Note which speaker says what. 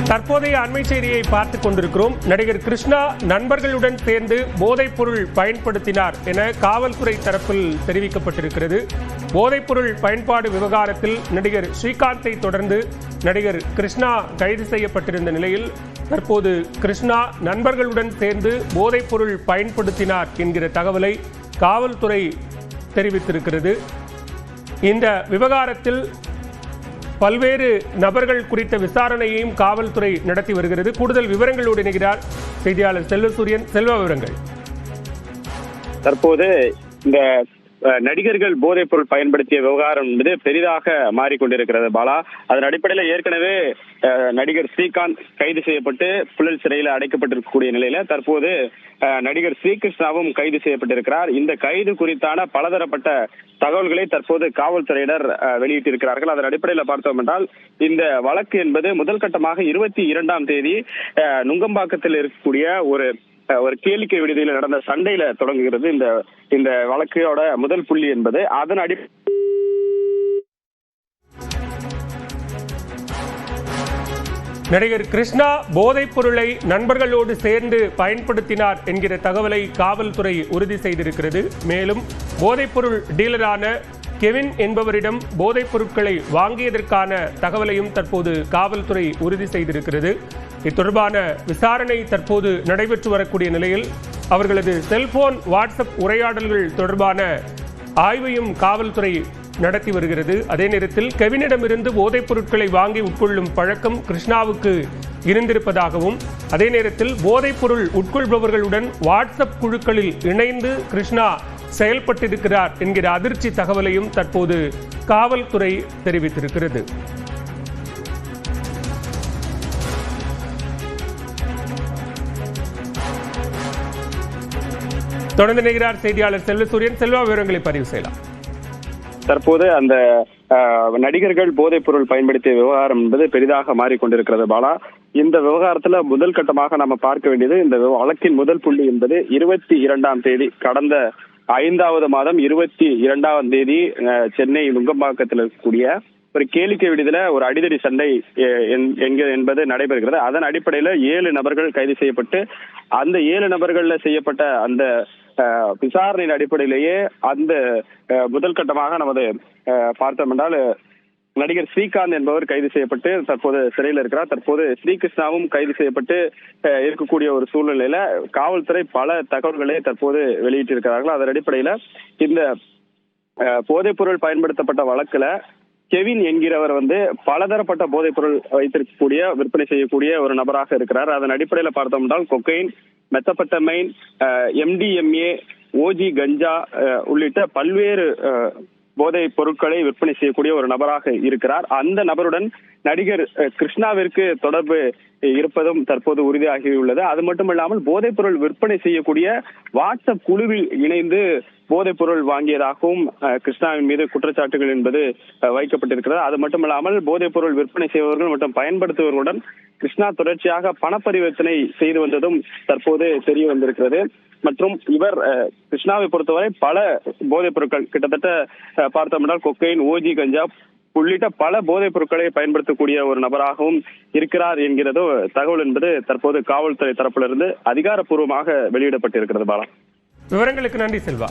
Speaker 1: தற்போதைய அண்மை செய்தியை பார்த்துக் கொண்டிருக்கிறோம். நடிகர் கிருஷ்ணா நண்பர்களுடன் சேர்ந்து போதைப் பொருள் பயன்படுத்தினார் என காவல்துறை தரப்பில் தெரிவிக்கப்பட்டிருக்கிறது. போதைப் பொருள் பயன்பாடு விவகாரத்தில் நடிகர் ஸ்ரீகாந்தை தொடர்ந்து நடிகர் கிருஷ்ணா கைது செய்யப்பட்டிருந்த நிலையில் தற்போது கிருஷ்ணா நண்பர்களுடன் சேர்ந்து போதைப் பொருள் பயன்படுத்தினார் என்கிற தகவலை காவல்துறை தெரிவித்திருக்கிறது. இந்த விவகாரத்தில் பல்வேறு நபர்கள் குறித்த விசாரணையையும் காவல்துறை நடத்தி வருகிறது. கூடுதல் விவரங்களோடு இணைகிறார் செய்தியாளர் செல்வசூரியன். செல்வ விவரங்கள்.
Speaker 2: தற்போது இந்த நடிகர்கள் போதைப் பொருள் பயன்படுத்திய விவகாரம் என்பது பெரிதாக மாறிக்கொண்டிருக்கிறது பாலா. அதன் அடிப்படையில் ஏற்கனவே நடிகர் ஸ்ரீகாந்த் கைது செய்யப்பட்டு புழல் சிறையில் அடைக்கப்பட்டிருக்கக்கூடிய நிலையில தற்போது நடிகர் ஸ்ரீகிருஷ்ணாவும் கைது செய்யப்பட்டிருக்கிறார். இந்த கைது குறித்தான பலதரப்பட்ட தகவல்களை தற்போது காவல்துறையினர் வெளியிட்டிருக்கிறார்கள். அதன் அடிப்படையில் பார்த்தோம் என்றால் இந்த வழக்கு என்பது முதல் கட்டமாக 22ஆம் தேதி நுங்கம்பாக்கத்தில் இருக்கக்கூடிய ஒரு கேளிக்கை விடுதியில் நடந்த சண்டையில தொடங்குகிறது. இந்த வழக்கோட முதல் புள்ளி என்பது அதன்
Speaker 1: நடிகர் கிருஷ்ணா போதைப் பொருளை நண்பர்களோடு சேர்ந்து பயன்படுத்தினார் என்கிற தகவலை காவல்துறை உறுதி செய்திருக்கிறது. மேலும் போதைப் பொருள் டீலரான கெவின் என்பவரிடம் போதைப் பொருட்களை வாங்கியதற்கான தகவலையும் தற்போது காவல்துறை உறுதி செய்திருக்கிறது. இத்தொடர்பான விசாரணை தற்போது நடைபெற்று வரக்கூடிய நிலையில் அவர்களது செல்போன் வாட்ஸ்அப் உரையாடல்கள் தொடர்பான ஆய்வையும் காவல்துறை நடத்தி வருகிறது. அதே நேரத்தில் கெவினிடமிருந்து போதைப் பொருட்களை வாங்கி உட்கொள்ளும் பழக்கம் கிருஷ்ணாவுக்கு இருந்திருப்பதாகவும் அதே நேரத்தில் போதைப் பொருள் உட்கொள்பவர்களுடன் வாட்ஸ்அப் குழுக்களில் இணைந்து கிருஷ்ணா செயல்பட்டிருக்கிறார் என்கிற அதிர்ச்சி தகவலையும் தற்போது காவல்துறை தெரிவித்திருக்கிறது. தொடர்ந்து இணைகிறார் செய்தியாளர் செல்வசூரியன். செல்வா, விவரங்களை பதிவு செய்யலாம்.
Speaker 2: தற்போது அந்த நடிகர்கள் போதைப் பொருள் பயன்படுத்திய விவகாரம் என்பது பெரிதாக மாறிக்கொண்டிருக்கிறது பாலா. இந்த விவகாரத்துல முதல் கட்டமாக நம்ம பார்க்க வேண்டியது இந்த வழக்கின் முதல் புள்ளி என்பது 22ஆம் தேதி கடந்த 5வது மாதம் 22ஆம் தேதி சென்னை நுங்கம்பாக்கத்தில் இருக்கக்கூடிய ஒரு கேளிக்கை விடுதியில ஒரு அடிதடி சண்டை என்பது நடைபெறுகிறது. அதன் அடிப்படையில 7 நபர்கள் கைது செய்யப்பட்டு அந்த 7 நபர்கள்ல செய்யப்பட்ட அந்த விசாரணையின் அடிப்படையிலேயே அந்த முதல் கட்டமாக நமது பார்த்தோம் என்றால் நடிகர் ஸ்ரீகாந்த் என்பவர் கைது செய்யப்பட்டு தற்போது சிறையில் இருக்கிறார். தற்போது ஸ்ரீகிருஷ்ணாவும் கைது செய்யப்பட்டு இருக்கக்கூடிய ஒரு சூழ்நிலையில காவல்துறை பல தகவல்களை தற்போது வெளியிட்டிருக்கிறார்கள். அதன் அடிப்படையில இந்த போதைப் பொருள் பயன்படுத்தப்பட்ட வழக்குல கெவின் என்கிறவர் பலதரப்பட்ட போதைப் பொருள் வைத்திருக்கக்கூடிய விற்பனை செய்யக்கூடிய ஒரு நபராக இருக்கிறார். அதன் அடிப்படையில் பார்த்தோம் என்றால் கொக்கைன், மெத்தபெட்டமைன், MDMA, OG கஞ்சா உள்ளிட்ட பல்வேறு போதைப் பொருட்களை விற்பனை செய்யக்கூடிய ஒரு நபராக இருக்கிறார். அந்த நபருடன் நடிகர் கிருஷ்ணாவிற்கு தொடர்பு இருப்பதும் தற்போது உறுதியாகியுள்ளது. அது மட்டுமல்லாமல் போதைப் பொருள் விற்பனை செய்யக்கூடிய வாட்ஸ்அப் குழுவில் இணைந்து போதைப் பொருள் வாங்கியதாகவும் கிருஷ்ணாவின் மீது குற்றச்சாட்டுகள் என்பது வைக்கப்பட்டிருக்கிறது. அது மட்டுமல்லாமல் போதைப் பொருள் விற்பனை செய்பவர்கள் மற்றும் பயன்படுத்துபவர்களுடன் கிருஷ்ணா தொடர்ச்சியாக பணப்பரிவர்த்தனை செய்து வந்ததும் தற்போது தெரிய வந்திருக்கிறது. மற்றும் இவர் கிருஷ்ணாவை பொறுத்தவரை பல போதைப் பொருட்கள் கிட்டத்தட்ட பார்த்தோம் என்றால் கொக்கைன், OG கஞ்சா உள்ளிட்ட பல போதைப் பொருட்களை பயன்படுத்தக்கூடிய ஒரு நபராகவும் இருக்கிறார் என்கிறதோ தகவல் என்பது தற்போது காவல்துறை தரப்பிலிருந்து அதிகாரப்பூர்வமாக வெளியிடப்பட்டிருக்கிறது பாலா.
Speaker 1: விவரங்களுக்கு நன்றி செல்வா.